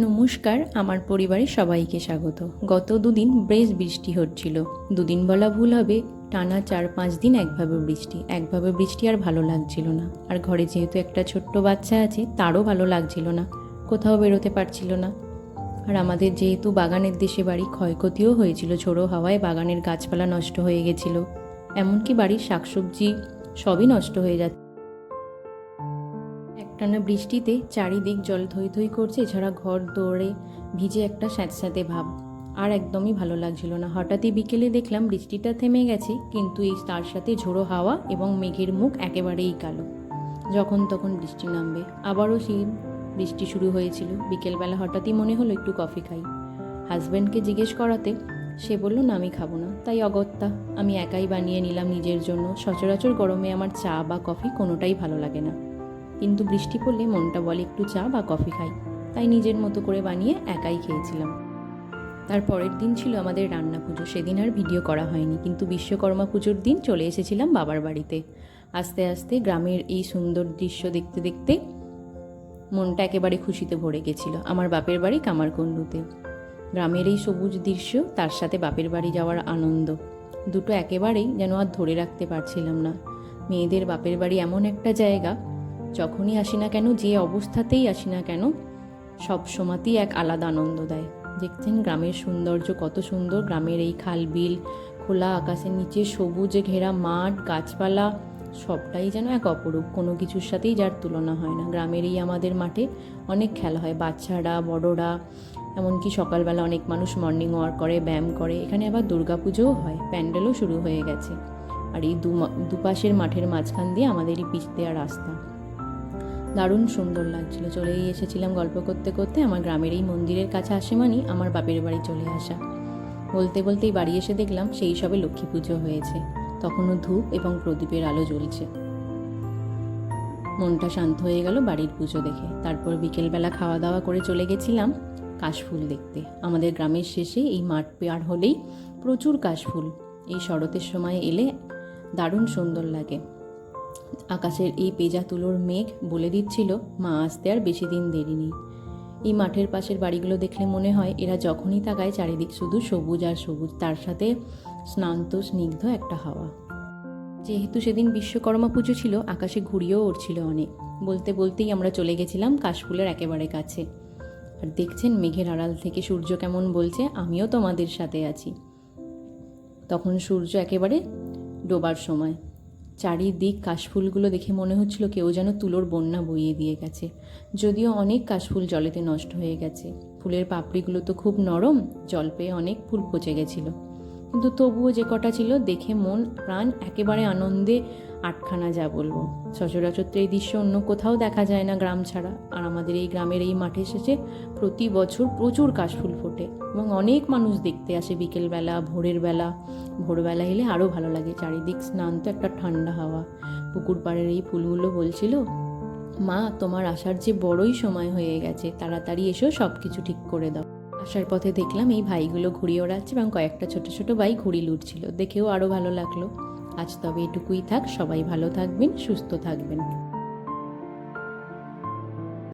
নমস্কার, আমার পরিবারে সবাইকে স্বাগত। গত দুদিন বেশ বৃষ্টি হচ্ছিল। দুদিন বলা ভুল হবে, টানা 4-5 দিন একভাবে বৃষ্টি আর ভালো লাগছিল না। আর ঘরে যেহেতু একটা ছোট্ট বাচ্চা আছে, তারও ভালো লাগছিল না, কোথাও বেরোতে পারছিল না। আর আমাদের যেহেতু বাগানের দেশে বাড়ি, ক্ষয়ক্ষতিও হয়েছিল। ঝোড়ো হাওয়ায় বাগানের গাছপালা নষ্ট হয়ে গেছিল, এমনকি বাড়ির শাকসবজি সবই নষ্ট হয়ে যাচ্ছে। একটানা বৃষ্টিতে চারিদিক জল থই থই করছে, এছাড়া ঘর দৌড়ে ভিজে একটা স্যাঁতস্যাঁতে ভাব, আর একদমই ভালো লাগছিল না। হঠাৎই বিকেলে দেখলাম বৃষ্টিটা থেমে গেছে, কিন্তু এই তার সাথে ঝোড়ো হাওয়া এবং মেঘের মুখ একেবারেই কালো। যখন তখন বৃষ্টি নামবে। আবারও সেই বৃষ্টি শুরু হয়েছিল। বিকেলবেলা হঠাৎই মনে হলো একটু কফি খাই। হাজব্যান্ডকে জিজ্ঞেস করাতে সে বলল না, আমি খাবো না। তাই অগত্যা আমি একাই বানিয়ে নিলাম নিজের জন্য। সচরাচর গরমে আমার চা বা কফি কোনোটাই ভালো লাগে না, কিন্তু বৃষ্টি পড়লে মনটা বলে একটু চা বা কফি খাই। তাই নিজের মতো করে বানিয়ে একাই খেয়েছিলাম। তার পরের দিন ছিল আমাদের রান্না পুজো। সেদিন আর ভিডিও করা হয়নি, কিন্তু বিশ্বকর্মা পুজোর দিন চলে এসেছিলাম বাবার বাড়িতে। আস্তে আস্তে গ্রামের এই সুন্দর দৃশ্য দেখতে দেখতে মনটা একেবারে খুশিতে ভরে গেছিল। আমার বাপের বাড়ি কামারকুণ্ডুতে। গ্রামের এই সবুজ দৃশ্য, তার সাথে বাপের বাড়ি যাওয়ার আনন্দ, দুটো একেবারেই যেন আর ধরে রাখতে পারছিলাম না। মেয়েদের বাপের বাড়ি এমন একটা জায়গা, যখনই আসি না কেন, যে অবস্থাতেই আসি না কেন, সব সময়তেই এক আলাদা আনন্দ দেয়। দেখছেন গ্রামের সৌন্দর্য কত সুন্দর। গ্রামের এই খাল বিল, খোলা আকাশের নিচে সবুজে ঘেরা মাঠ, গাছপালা, সবটাই যেন এক অপরূপ। কোনো কিছুর সাথেই যার তুলনা হয় না। গ্রামের এই আমাদের মাঠে অনেক খেলা হয়, বাচ্চারা বড়রা, এমনকি সকালবেলা অনেক মানুষ মর্নিং ওয়াক করে, ব্যায়াম করে। এখানে আবার দুর্গাপুজোও হয়, প্যান্ডেলও শুরু হয়ে গেছে। আর এই দুপাশের মাঠের মাঝখান দিয়ে আমাদেরই পিচ দেওয়া রাস্তা, দারুণ সুন্দর লাগছিল। চলেই এসেছিলাম গল্প করতে করতে। আমার গ্রামের এই মন্দিরের কাছে আসে মানেই আমার বাপের বাড়ি চলে আসা। বলতে বলতেই বাড়ি এসে দেখলাম সেই সবে লক্ষ্মী পুজো হয়েছে। তখনও ধূপ এবং প্রদীপের আলো জ্বলছে। মনটা শান্ত হয়ে গেল বাড়ির পুজো দেখে। তারপর বিকেলবেলা খাওয়া দাওয়া করে চলে গেছিলাম কাশফুল দেখতে। আমাদের গ্রামের শেষে এই মাঠ পার হলেই প্রচুর কাশফুল। এই শরতের সময় এলে দারুণ সুন্দর লাগে। আকাশের এই পেঁজা তুলোর মেঘ বলে দিচ্ছিল মা আসতে আর বেশি দিন দেরি নেই। এই মাঠের পাশের বাড়িগুলো দেখলে মনে হয় এরা যখনই তাকায় চারিদিক শুধু সবুজ আর সবুজ, তার সাথে স্নান্ত স্নিগ্ধ একটা হাওয়া। যেহেতু সেদিন বিশ্বকর্মা পুজো ছিল, আকাশে ঘুড়িও উড়ছিল অনেক। বলতে বলতেই আমরা চলে গেছিলাম কাশফুলের একেবারে কাছে। আর দেখছেন মেঘের আড়াল থেকে সূর্য কেমন বলছে, আমিও তোমাদের সাথে আছি। তখন সূর্য একেবারে ডোবার সময়। চারিদিক কাশফুলগুলো দেখে মনে হচ্ছিল কেউ যেন তুলোর বন্যা বইয়ে দিয়ে গেছে। যদিও অনেক কাশফুল জলেতে নষ্ট হয়ে গেছে, ফুলের পাপড়িগুলো তো খুব নরম, জল পেয়ে অনেক ফুল পচে গেছিল, কিন্তু তবুও যে কটা ছিল দেখে মন প্রাণ একেবারে আনন্দে আটখানা, যা বলবো। সচরাচর এই দৃশ্য অন্য কোথাও দেখা যায় না গ্রাম ছাড়া। আর আমাদের এই গ্রামের এই মাঠে শেষে প্রতি বছর প্রচুর কাশফুল ফোটে এবং অনেক মানুষ দেখতে আসে বিকেলবেলা, ভোরবেলা এলে আরও ভালো লাগে। চারিদিক স্নান্ত একটা ঠান্ডা হাওয়া। পুকুর পাড়ের এই ফুলগুলো বলছিল, মা তোমার আসার যে বড়ই সময় হয়ে গেছে, তাড়াতাড়ি এসো, সব কিছু ঠিক করে দাও। আসার পথে দেখলাম এই ভাইগুলো ঘুড়ি ওড়াচ্ছে এবং কয়েকটা ছোট ছোট ভাই ঘুড়ি লুটছিল, দেখেও আরও ভালো লাগলো। আজ তবে এটুকুই থাক। সবাই ভালো থাকবেন, সুস্থ থাকবেন।